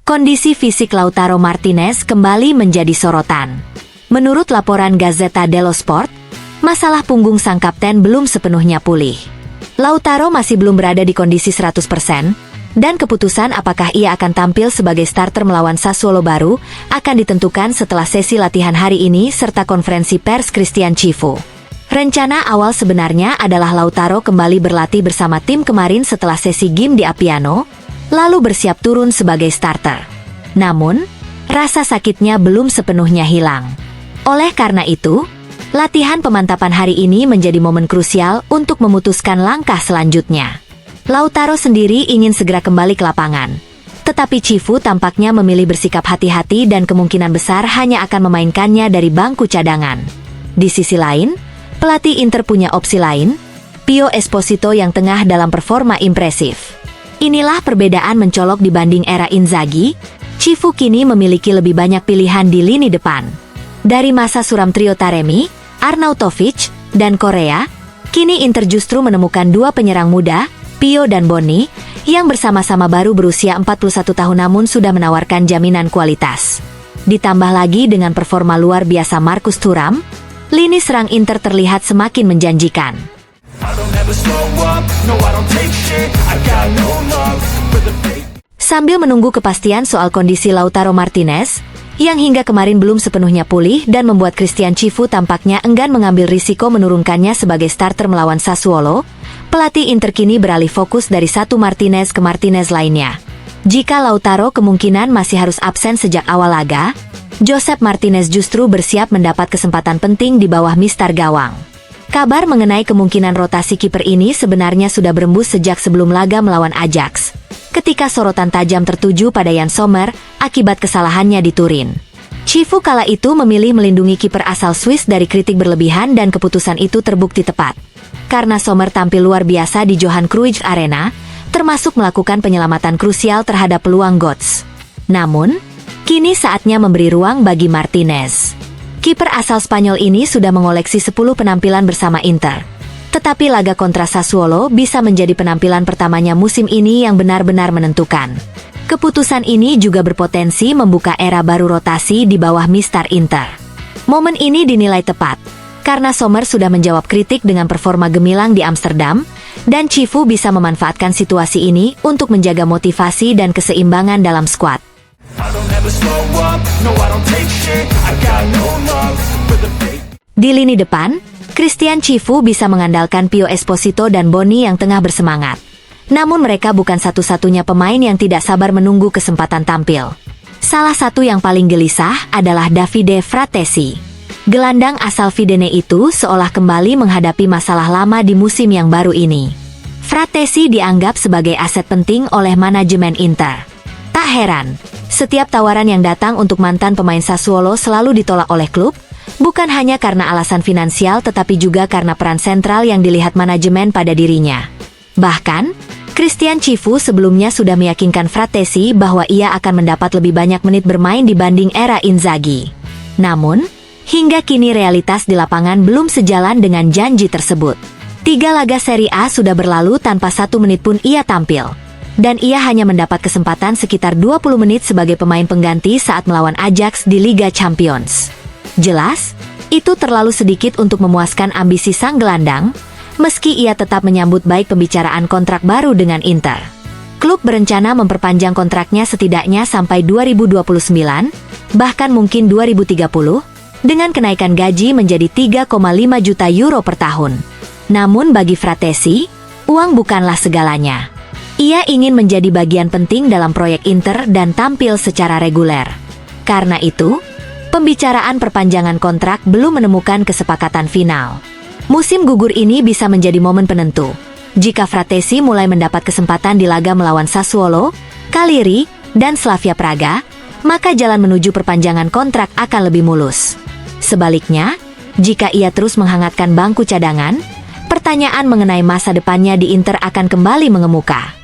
Kondisi fisik Lautaro Martinez kembali menjadi sorotan. Menurut laporan Gazzetta dello Sport, masalah punggung sang kapten belum sepenuhnya pulih. Lautaro masih belum berada di kondisi 100%, dan keputusan apakah ia akan tampil sebagai starter melawan Sassuolo baru akan ditentukan setelah sesi latihan hari ini serta konferensi pers Christian Cifu. Rencana awal sebenarnya adalah Lautaro kembali berlatih bersama tim kemarin setelah sesi game di Appiano, lalu bersiap turun sebagai starter. Namun, rasa sakitnya belum sepenuhnya hilang. Oleh karena itu, latihan pemantapan hari ini menjadi momen krusial untuk memutuskan langkah selanjutnya. Lautaro sendiri ingin segera kembali ke lapangan, tetapi Cifu tampaknya memilih bersikap hati-hati dan kemungkinan besar hanya akan memainkannya dari bangku cadangan. Di sisi lain, pelatih Inter punya opsi lain, Pio Esposito yang tengah dalam performa impresif. Inilah perbedaan mencolok dibanding era Inzaghi. Cifu kini memiliki lebih banyak pilihan di lini depan. Dari masa suram trio Taremi, Arnautovic, dan Korea, kini Inter justru menemukan dua penyerang muda, Pio dan Bonni, yang bersama-sama baru berusia 41 tahun namun sudah menawarkan jaminan kualitas. Ditambah lagi dengan performa luar biasa Marcus Thuram, lini serang Inter terlihat semakin menjanjikan. Sambil menunggu kepastian soal kondisi Lautaro Martinez, yang hingga kemarin belum sepenuhnya pulih dan membuat Christian Cifu tampaknya enggan mengambil risiko menurunkannya sebagai starter melawan Sassuolo, pelatih Inter kini beralih fokus dari satu Martinez ke Martinez lainnya. Jika Lautaro kemungkinan masih harus absen sejak awal laga, Josep Martinez justru bersiap mendapat kesempatan penting di bawah mistar gawang. Kabar mengenai kemungkinan rotasi kiper ini sebenarnya sudah berembus sejak sebelum laga melawan Ajax, ketika sorotan tajam tertuju pada Jan Sommer akibat kesalahannya di Turin. Cifu kala itu memilih melindungi kiper asal Swiss dari kritik berlebihan dan keputusan itu terbukti tepat. Karena Sommer tampil luar biasa di Johan Cruyff Arena, termasuk melakukan penyelamatan krusial terhadap peluang Götze. Namun, kini saatnya memberi ruang bagi Martinez. Kiper asal Spanyol ini sudah mengoleksi 10 penampilan bersama Inter. Tetapi laga kontra Sassuolo bisa menjadi penampilan pertamanya musim ini yang benar-benar menentukan. Keputusan ini juga berpotensi membuka era baru rotasi di bawah mistar Inter. Momen ini dinilai tepat, karena Sommer sudah menjawab kritik dengan performa gemilang di Amsterdam, dan Cifu bisa memanfaatkan situasi ini untuk menjaga motivasi dan keseimbangan dalam skuad. Di lini depan, Christian Cifu bisa mengandalkan Pio Esposito dan Bonni yang tengah bersemangat. Namun mereka bukan satu-satunya pemain yang tidak sabar menunggu kesempatan tampil. Salah satu yang paling gelisah adalah Davide Fratesi. Gelandang asal Fidene itu seolah kembali menghadapi masalah lama di musim yang baru ini. Fratesi dianggap sebagai aset penting oleh manajemen Inter. Tak heran, setiap tawaran yang datang untuk mantan pemain Sassuolo selalu ditolak oleh klub, bukan hanya karena alasan finansial tetapi juga karena peran sentral yang dilihat manajemen pada dirinya. Bahkan, Christian Cifu sebelumnya sudah meyakinkan Fratesi bahwa ia akan mendapat lebih banyak menit bermain dibanding era Inzaghi. Namun, hingga kini realitas di lapangan belum sejalan dengan janji tersebut. 3 laga Serie A sudah berlalu tanpa 1 menit pun ia tampil. Dan ia hanya mendapat kesempatan sekitar 20 menit sebagai pemain pengganti saat melawan Ajax di Liga Champions. Jelas, itu terlalu sedikit untuk memuaskan ambisi sang gelandang, meski ia tetap menyambut baik pembicaraan kontrak baru dengan Inter. Klub berencana memperpanjang kontraknya setidaknya sampai 2029, bahkan mungkin 2030, dengan kenaikan gaji menjadi 3,5 juta euro per tahun. Namun bagi Fratesi, uang bukanlah segalanya. Ia ingin menjadi bagian penting dalam proyek Inter dan tampil secara reguler. Karena itu, pembicaraan perpanjangan kontrak belum menemukan kesepakatan final. Musim gugur ini bisa menjadi momen penentu. Jika Fratesi mulai mendapat kesempatan di laga melawan Sassuolo, Cagliari, dan Slavia Praga, maka jalan menuju perpanjangan kontrak akan lebih mulus. Sebaliknya, jika ia terus menghangatkan bangku cadangan, pertanyaan mengenai masa depannya di Inter akan kembali mengemuka.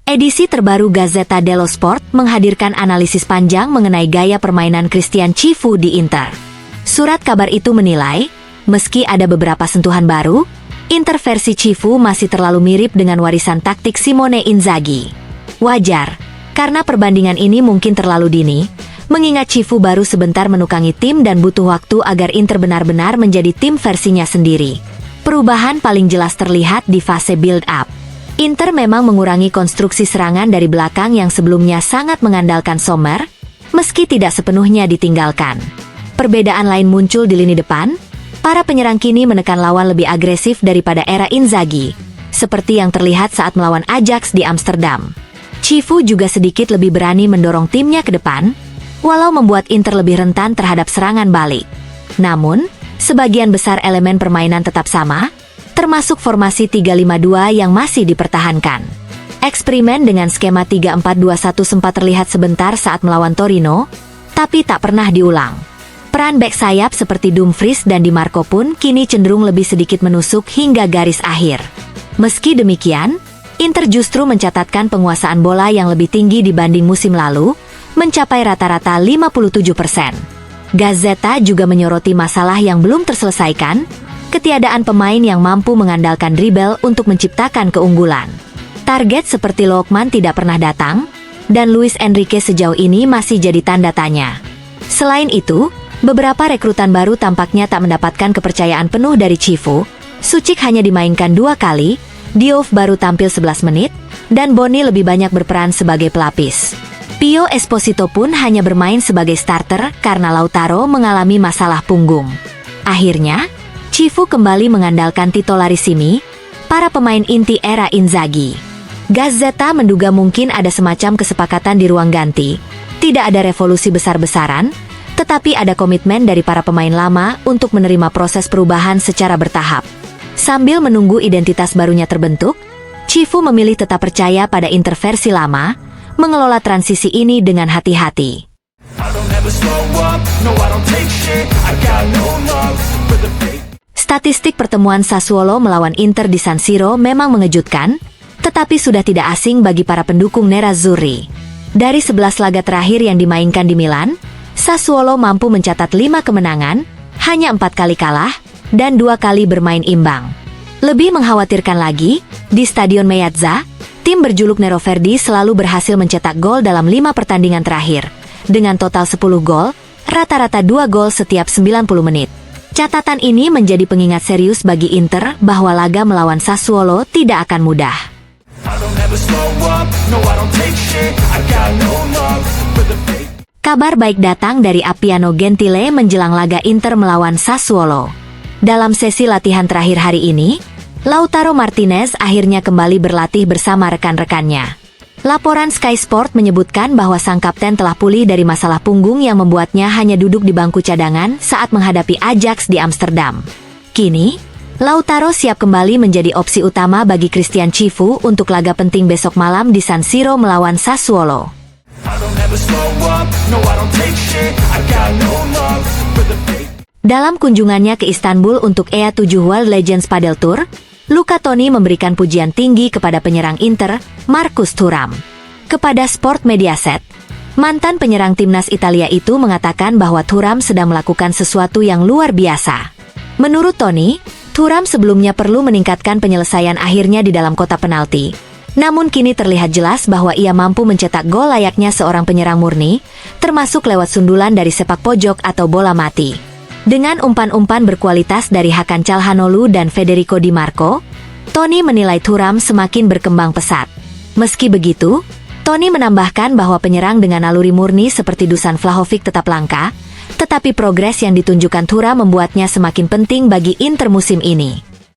Edisi terbaru Gazzetta dello Sport menghadirkan analisis panjang mengenai gaya permainan Christian Cifu di Inter. Surat kabar itu menilai, Meski ada beberapa sentuhan baru, Inter versi Cifu masih terlalu mirip dengan warisan taktik Simone Inzaghi. Wajar, karena perbandingan ini mungkin terlalu dini, mengingat Cifu baru sebentar menukangi tim dan butuh waktu agar Inter benar-benar menjadi tim versinya sendiri. Perubahan paling jelas terlihat di fase build-up. Inter memang mengurangi konstruksi serangan dari belakang yang sebelumnya sangat mengandalkan Sommer, meski tidak sepenuhnya ditinggalkan. Perbedaan lain muncul di lini depan. Para penyerang kini menekan lawan lebih agresif daripada era Inzaghi, seperti yang terlihat saat melawan Ajax di Amsterdam. Cifu juga sedikit lebih berani mendorong timnya ke depan, walau membuat Inter lebih rentan terhadap serangan balik. Namun, sebagian besar elemen permainan tetap sama, termasuk formasi 3-5-2 yang masih dipertahankan. Eksperimen dengan skema 3-4-2-1 sempat terlihat sebentar saat melawan Torino, tapi tak pernah diulang. Peran bek sayap seperti Dumfries dan Di Marco pun kini cenderung lebih sedikit menusuk hingga garis akhir. Meski demikian, Inter justru mencatatkan penguasaan bola yang lebih tinggi dibanding musim lalu, mencapai rata-rata 57%. Gazzetta juga menyoroti masalah yang belum terselesaikan, ketiadaan pemain yang mampu mengandalkan dribble untuk menciptakan keunggulan. Target seperti Lookman tidak pernah datang, dan Luis Enrique sejauh ini masih jadi tanda tanya. Selain itu, beberapa rekrutan baru tampaknya tak mendapatkan kepercayaan penuh dari Cifu. Suchik hanya dimainkan 2 kali, Diouf baru tampil 11 menit, dan Boni lebih banyak berperan sebagai pelapis. Pio Esposito pun hanya bermain sebagai starter karena Lautaro mengalami masalah punggung. Akhirnya, Cifu kembali mengandalkan Tito Larissimi, para pemain inti era Inzaghi. Gazzetta menduga mungkin ada semacam kesepakatan di ruang ganti. Tidak ada revolusi besar-besaran, tetapi ada komitmen dari para pemain lama untuk menerima proses perubahan secara bertahap. Sambil menunggu identitas barunya terbentuk, Cifu memilih tetap percaya pada Inter versi lama, mengelola transisi ini dengan hati-hati. Statistik pertemuan Sassuolo melawan Inter di San Siro memang mengejutkan, tetapi sudah tidak asing bagi para pendukung Nerazzurri. Dari 11 laga terakhir yang dimainkan di Milan, Sassuolo mampu mencatat 5 kemenangan, hanya 4 kali kalah, dan 2 kali bermain imbang. Lebih mengkhawatirkan lagi, di Stadion Meazza, tim berjuluk Neroverdi selalu berhasil mencetak gol dalam 5 pertandingan terakhir, dengan total 10 gol, rata-rata 2 gol setiap 90 menit. Catatan ini menjadi pengingat serius bagi Inter bahwa laga melawan Sassuolo tidak akan mudah. Kabar baik datang dari Appiano Gentile menjelang laga Inter melawan Sassuolo. Dalam sesi latihan terakhir hari ini, Lautaro Martinez akhirnya kembali berlatih bersama rekan-rekannya. Laporan Sky Sport menyebutkan bahwa sang kapten telah pulih dari masalah punggung yang membuatnya hanya duduk di bangku cadangan saat menghadapi Ajax di Amsterdam. Kini, Lautaro siap kembali menjadi opsi utama bagi Christian Cifu untuk laga penting besok malam di San Siro melawan Sassuolo. Dalam kunjungannya ke Istanbul untuk EA7 World Legends Padel Tour, Luca Toni memberikan pujian tinggi kepada penyerang Inter, Marcus Thuram. Kepada Sport Mediaset, mantan penyerang timnas Italia itu mengatakan bahwa Thuram sedang melakukan sesuatu yang luar biasa. Menurut Toni, Thuram sebelumnya perlu meningkatkan penyelesaian akhirnya di dalam kotak penalti. Namun kini terlihat jelas bahwa ia mampu mencetak gol layaknya seorang penyerang murni, termasuk lewat sundulan dari sepak pojok atau bola mati. Dengan umpan-umpan berkualitas dari Hakan Calhanoglu dan Federico Di Marco, Toni menilai Thuram semakin berkembang pesat. Meski begitu, Toni menambahkan bahwa penyerang dengan naluri murni seperti Dusan Vlahovic tetap langka, tetapi progres yang ditunjukkan Thuram membuatnya semakin penting bagi Inter musim ini.